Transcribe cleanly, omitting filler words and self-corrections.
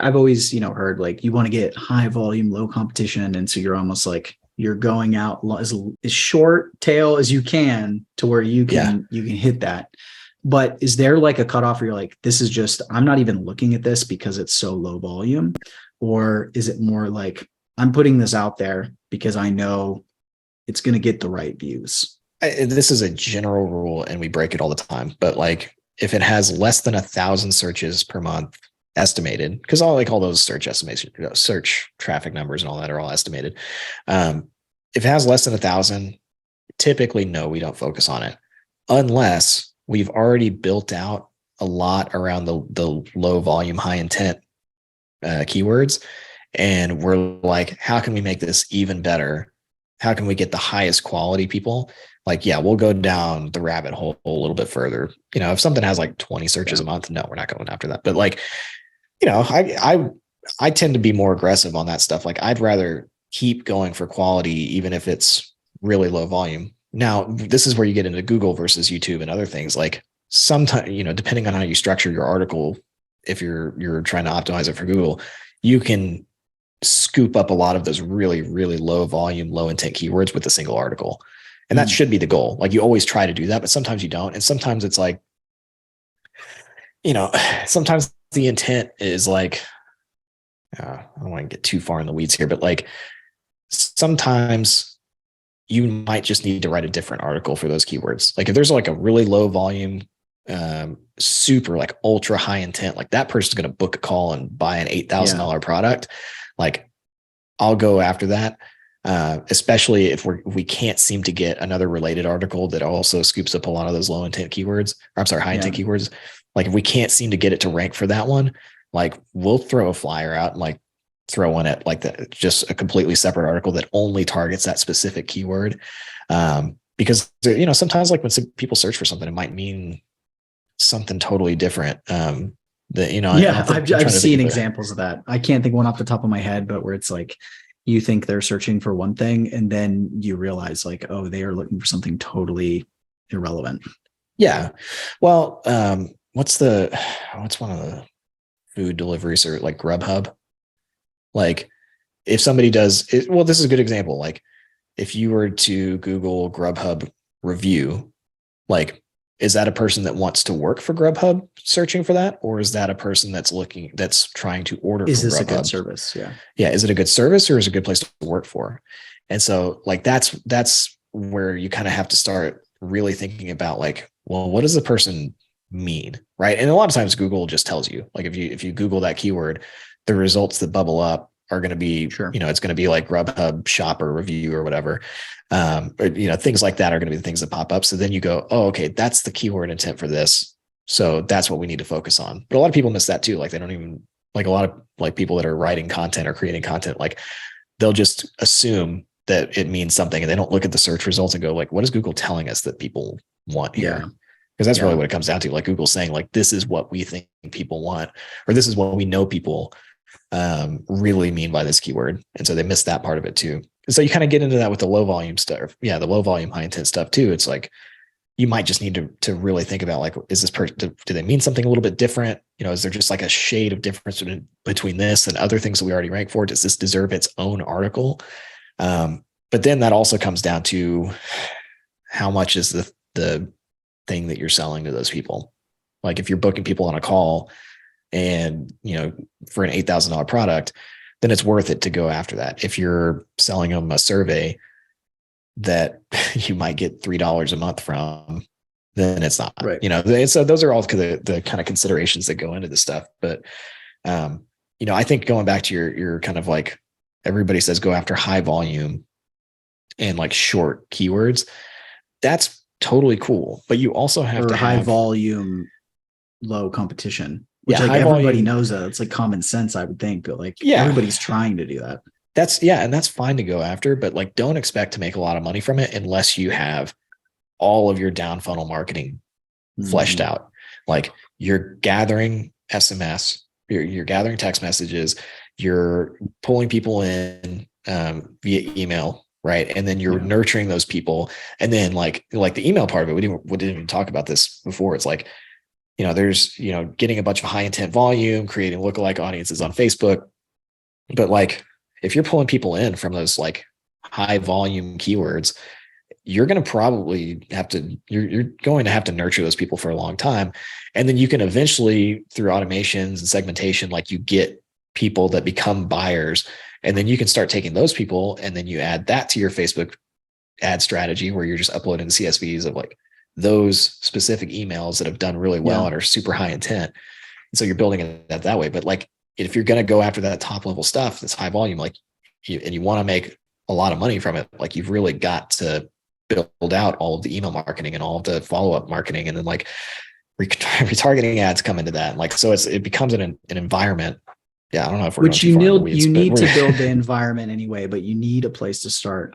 I've always, heard like you want to get high volume, low competition. And so you're almost like you're going out as short tail as you can to where you Yeah. can hit that. But is there like a cutoff where you're like, this is just, I'm not even looking at this because it's so low volume? Or is it more like I'm putting this out there because I know it's going to get the right views? This is a general rule and we break it all the time, but like if it has less than 1,000 searches per month estimated, because all those search estimation, search traffic numbers and all that are all estimated. If it has less than 1,000, typically no, we don't focus on it unless we've already built out a lot around the low volume, high intent keywords. And we're like, how can we make this even better? How can we get the highest quality people? Like, yeah, we'll go down the rabbit hole a little bit further. If something has like 20 searches a month, no, we're not going after that. But like, I tend to be more aggressive on that stuff. Like I'd rather keep going for quality, even if it's really low volume. Now, this is where you get into Google versus YouTube and other things. Like sometimes, depending on how you structure your article, if you're trying to optimize it for Google, you can scoop up a lot of those really, really low volume, low intent keywords with a single article. And that should be the goal. Like you always try to do that, but sometimes you don't. And sometimes it's like, sometimes the intent is like, I don't want to get too far in the weeds here, but like sometimes you might just need to write a different article for those keywords. Like if there's like a really low volume, super like ultra high intent, like that person's going to book a call and buy an $8,000 product. Like I'll go after that. Especially if we can't seem to get another related article that also scoops up a lot of those low intent keywords. Or I'm sorry, high intent keywords. Like if we can't seem to get it to rank for that one, like we'll throw a flyer out and like throw one at like just a completely separate article that only targets that specific keyword. Because sometimes like when people search for something, it might mean something totally different. I've seen examples of that. I can't think one off the top of my head, but where it's like you think they're searching for one thing and then you realize like, oh, they are looking for something totally irrelevant. Yeah. Well, what's one of the food deliveries or like Grubhub? Like if somebody does it, well, this is a good example. Like if you were to Google Grubhub review, like, is that a person that wants to work for Grubhub searching for that? Or is that a person that's trying to order from Grubhub? Is this a good service? Yeah. Yeah. Is it a good service or is it a good place to work for? And so like, that's where you kind of have to start really thinking about like, well, what does the person mean? Right. And a lot of times Google just tells you, like, if you Google that keyword, the results that bubble up are going to be, it's going to be like Grubhub shopper review or whatever. Things like that are going to be the things that pop up. So then you go, oh, okay, that's the keyword intent for this. So that's what we need to focus on. But a lot of people miss that too. Like they don't even, like a lot of like people that are writing content or creating content, like they'll just assume that it means something and they don't look at the search results and go like, what is Google telling us that people want here? Because that's really what it comes down to. Like Google's saying like, this is what we think people want, or this is what we know people really mean by this keyword. And so they miss that part of it too. And so you kind of get into that with the low volume stuff. Yeah. The low volume, high intent stuff too. It's like, you might just need to really think about like, is this person, do they mean something a little bit different? Is there just like a shade of difference between this and other things that we already rank for? Does this deserve its own article? But then that also comes down to how much is the thing that you're selling to those people. Like if you're booking people on a call and, for an $8,000 product, then it's worth it to go after that. If you're selling them a survey that you might get $3 a month from, then it's not, right. So those are all the kind of considerations that go into this stuff. But, I think going back to your kind of like, everybody says go after high volume and like short keywords. That's totally cool. But you also have to high have volume, low competition, which like everybody volume knows that. It's like common sense, I would think, but like everybody's trying to do that. And that's fine to go after, but like don't expect to make a lot of money from it unless you have all of your down funnel marketing fleshed out. Like you're gathering SMS, you're gathering text messages, you're pulling people in via email, right? And then you're nurturing those people. And then like the email part of it, we didn't even talk about this before. It's like there's, getting a bunch of high intent volume, creating lookalike audiences on Facebook. But like, if you're pulling people in from those like high volume keywords, you're going to probably have to, you're going to have to nurture those people for a long time. And then you can eventually, through automations and segmentation, like you get people that become buyers, and then you can start taking those people and then you add that to your Facebook ad strategy where you're just uploading the CSVs of like those specific emails that have done really well and are super high intent. And so you're building it that way. But like, if you're going to go after that top level stuff, that's high volume, like and you want to make a lot of money from it, like you've really got to build out all of the email marketing and all of the follow-up marketing. And then like retargeting ads come into that. Like, so it becomes an environment. Yeah. I don't know if we're which you need to build the environment anyway, but you need a place to start.